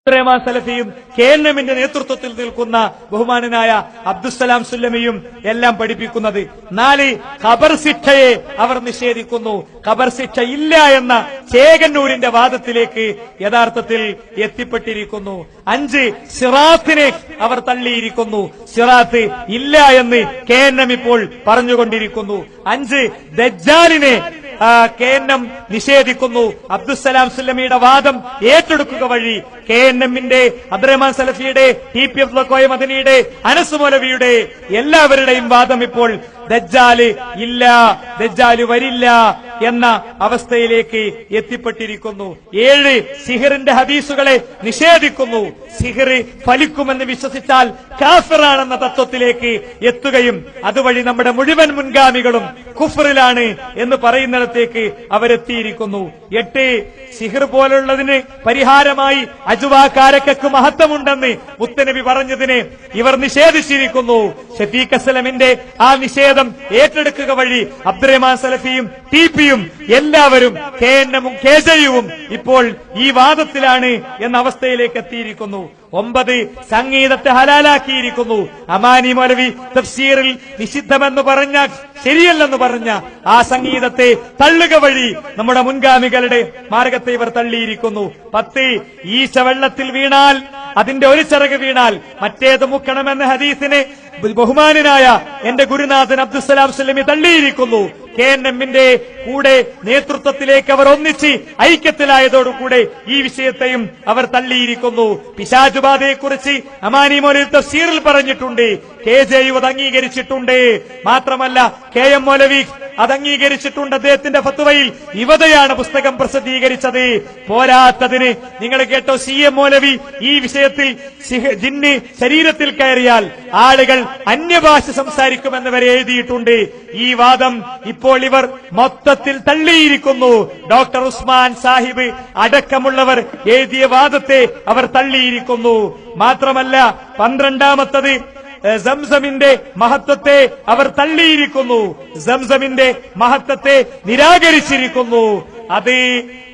അബ്ദുറഹ്മാൻ സലഫിയും KNMന്റെ നേതൃത്വത്തിൽ നിൽക്കുന്ന ബഹുമാനനായ അബ്ദുസ്സലാം സുല്ലമിയും എല്ലാം പഠിപ്പിക്കുന്നത്. 4 ഖബർ ശിക്ഷയെ അവർ നിഷേധിക്കുന്നു. ഖബർ ശിക്ഷ ഇല്ല എന്ന ചേകന്നൂരിന്റെ വാദത്തിലേക്ക് യഥാർത്ഥത്തിൽ എത്തിപ്പെട്ടിരിക്കുന്നു. 5 സിറാത്തിനെ അവർ തള്ളിയിരിക്കുന്നു. സിറാത്ത് ഇല്ല എന്ന് KNM ഇപ്പോൾ പറഞ്ഞുകൊണ്ടിരിക്കുന്നു. 5 ദജ്ജാലിനെ KNM നിഷേധിക്കുന്നു. അബ്ദുസ്സലാം സുല്ലമിയുടെ വാദം ഏറ്റെടുക്കുക വഴി KNMന്റെ അബ്ദുറഹ്മാൻ സലഫിയുടെ TPF കോയ മദനിയുടെ അനസ് മൗലവിയുടെ എല്ലാവരുടെയും വാദം ഇപ്പോൾ ദജ്ജാല് ഇല്ല, ദജ്ജാല് വരില്ല എന്ന അവസ്ഥയിലേക്ക് എത്തിപ്പെട്ടിരിക്കുന്നു. 7 സിഹിറിന്റെ ഹദീസുകളെ നിഷേധിക്കുന്നു. സിഹിർ ഫലിക്കുമെന്ന് വിശ്വസിച്ചാൽ കാഫിറാണെന്ന തത്വത്തിലേക്ക് എത്തുകയും അതുവഴി നമ്മുടെ മുഴുവൻ മുൻഗാമികളും കുഫറിലാണ് എന്ന് പറയുന്നിടത്തേക്ക് അവരെത്തിയിരിക്കുന്നു. 8 സിഹിർ പോലുള്ളതിന് പരിഹാരമായി അജുവാക്കാരക്കു മഹത്വമുണ്ടെന്ന് മുത്തനബി പറഞ്ഞതിനെ ഇവർ നിഷേധിച്ചിരിക്കുന്നു. ഷഫീഖ് അസ്ലമിന്റെ ആ നിഷേധം ഏറ്റെടുക്കുക വഴി അബ്ദുറഹ്മാൻ സലഫിയും TPയും എല്ലാവരും KNMും KJUവും ഇപ്പോൾ ഈ വാദത്തിലാണ് എന്ന അവസ്ഥയിലേക്ക് എത്തിയിരിക്കുന്നു. 9 സംഗീതത്തെ ഹലാലാക്കിയിരിക്കുന്നു. അമാനി മൗലവി തഫ്സീറിൽ നിഷിദ്ധമെന്ന് പറഞ്ഞ ശരിയല്ലെന്ന് പറഞ്ഞ ആ സംഗീതത്തെ തള്ളുക വഴി നമ്മുടെ മുൻഗാമികളുടെ മാർഗത്തെ ഇവർ തള്ളിയിരിക്കുന്നു. 10 ഈശ വെള്ളത്തിൽ വീണാൽ അതിന്റെ ഒരു ചിറക് വീണാൽ മറ്റേത് മുക്കണമെന്ന ഹദീസിനെ ബഹുമാനനായ എന്റെ ഗുരുനാഥൻ അബ്ദുസ്സലാം സുല്ലമി തള്ളിയിരിക്കുന്നു. KNMന്റെ കൂടെ നേതൃത്വത്തിലേക്ക് അവർ ഒന്നിച്ച് ഐക്യത്തിലായതോടുകൂടെ ഈ വിഷയത്തെയും അവർ തള്ളിയിരിക്കുന്നു. പിശാചുബാധയെക്കുറിച്ച് അമാനി മൗലവി തഫ്സീറിൽ പറഞ്ഞിട്ടുണ്ട്. KJU അത് അംഗീകരിച്ചിട്ടുണ്ട്. മാത്രമല്ല KM മൗലവി അത് അംഗീകരിച്ചിട്ടുണ്ട്. അദ്ദേഹത്തിന്റെ ഫത്വയിൽ യുവതയാണ് പുസ്തകം പ്രസിദ്ധീകരിച്ചത്. പോരാത്തതിന് നിങ്ങൾ കേട്ടോ, CM മൗലവി ഈ വിഷയത്തിൽ ജിന്ന് ശരീരത്തിൽ കയറിയാൽ ആളുകൾ അന്യഭാഷ സംസാരിക്കുമെന്ന് വരെ എഴുതിയിട്ടുണ്ട്. ഈ വാദം ഇപ്പോൾ ഇവർ മൊത്തത്തിൽ തള്ളിയിരിക്കുന്നു. ഡോക്ടർ ഉസ്മാൻ സാഹിബ് അടക്കമുള്ളവർ എഴുതിയ വാദത്തെ അവർ തള്ളിയിരിക്കുന്നു. മാത്രമല്ല 12ാമത്തത് സംസമിന്റെ മഹത്വത്തെ അവർ തള്ളിയിരിക്കുന്നു. സംസമിന്റെ മഹത്വത്തെ നിരാകരിച്ചിരിക്കുന്നു. അത്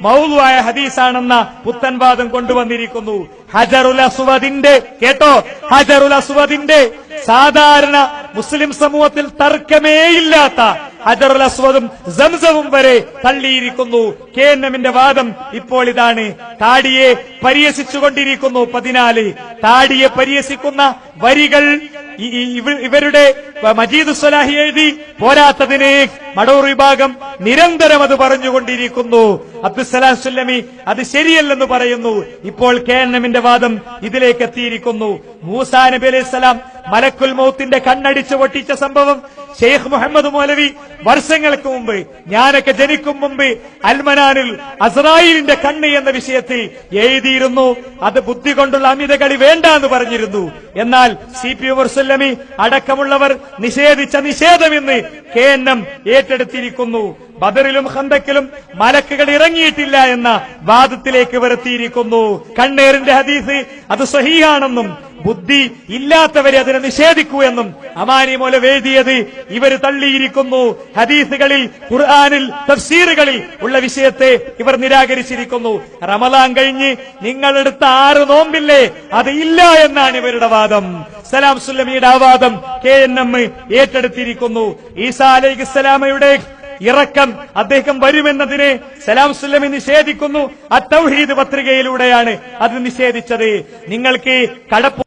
മൗലുവായ ഹദീസാണെന്ന പുത്തൻ വാദം കൊണ്ടുവന്നിരിക്കുന്നു. ഹജറുൽ അസ്വദിന്റെ കേട്ടോ, ഹജറുൽ അസ്വദിന്റെ സാധാരണ മുസ്ലിം സമൂഹത്തിൽ തർക്കമേയില്ലാത്ത ഹജറുൽ അസ്വദും സംസവും വരെ തള്ളിയിരിക്കുന്നു. KNMന്റെ വാദം ഇപ്പോൾ ഇതാണ്. താടിയെ പരിഹസിച്ചുകൊണ്ടിരിക്കുന്നു. 14 താടിയെ പരിഹസിക്കുന്ന വരികൾ ഇവരുടെ മജീദ് സ്വലാഹി എഴുതി. പോരാത്തതിന് മടൂർ വിഭാഗം നിരന്തരം അത് പറഞ്ഞുകൊണ്ടിരിക്കുന്നു. അബ്ദുസ്സലാം സുല്ലമി അത് ശരിയല്ലെന്ന് പറയുന്നു. ഇപ്പോൾ KNMന്റെ വാദം ഇതിലേക്ക് എത്തിയിരിക്കുന്നു. മൂസാ നബി അലൈഹിസ്സലാം മലക്കുൽ മൗത്തിന്റെ കണ്ണടിച്ചു പൊട്ടിച്ച സംഭവം ഷെയ്ഖ് മുഹമ്മദ് മൗലവി വർഷങ്ങൾക്ക് മുമ്പ്, ഞാനൊക്കെ ജനിക്കും മുമ്പ് അൽമനാനിൽ അസ്രായിലിന്റെ കണ്ണ് എന്ന വിഷയത്തിൽ എഴുതിയിരുന്നു. അത് ബുദ്ധി കൊണ്ടുള്ള അമിതകളി വേണ്ട എന്ന് പറഞ്ഞിരുന്നു. എന്നാൽ CP ഉമർ സുല്ലമി അടക്കമുള്ളവർ നിഷേധിച്ച നിഷേധമെന്ന് KNM ഏറ്റെടുത്തിരിക്കുന്നു. ബദറിലും ഖന്തക്കിലും മലക്കുകൾ ഇറങ്ങിയിട്ടില്ല എന്ന വാദത്തിലേക്ക് വരുത്തിയിരിക്കുന്നു. കണ്ണേറിന്റെ ഹദീസ് അത് സ്വഹീഹാണെന്നും ബുദ്ധി ഇല്ലാത്തവരെ അതിനെ നിഷേധിക്കൂ എന്നും അമാനി മൗലവി എഴുതിയത് ഇവർ തള്ളിയിരിക്കുന്നു. ഹദീസുകളിൽ, ഖുർആനിൽ, തഫ്സീറുകളിൽ ഉള്ള വിഷയത്തെ ഇവർ നിരാകരിച്ചിരിക്കുന്നു. റമളാൻ കഴിഞ്ഞ് നിങ്ങളെടുത്ത 6 നോമ്പില്ലേ, അത് ഇല്ല എന്നാണ് ഇവരുടെ വാദം. സലാം സുല്ലമിയുടെ ആ വാദം KNM ഏറ്റെടുത്തിരിക്കുന്നു. ഈസാ അലൈഹിസ്സലാമയുടെ ഇറക്കം അദ്ദേഹം വരുമെന്നതിനെ സലാം സുല്ലമി നിഷേധിക്കുന്നു. അത്തൗഹീദ് പത്രികയിലൂടെയാണ് അത് നിഷേധിച്ചത്. നിങ്ങൾക്ക്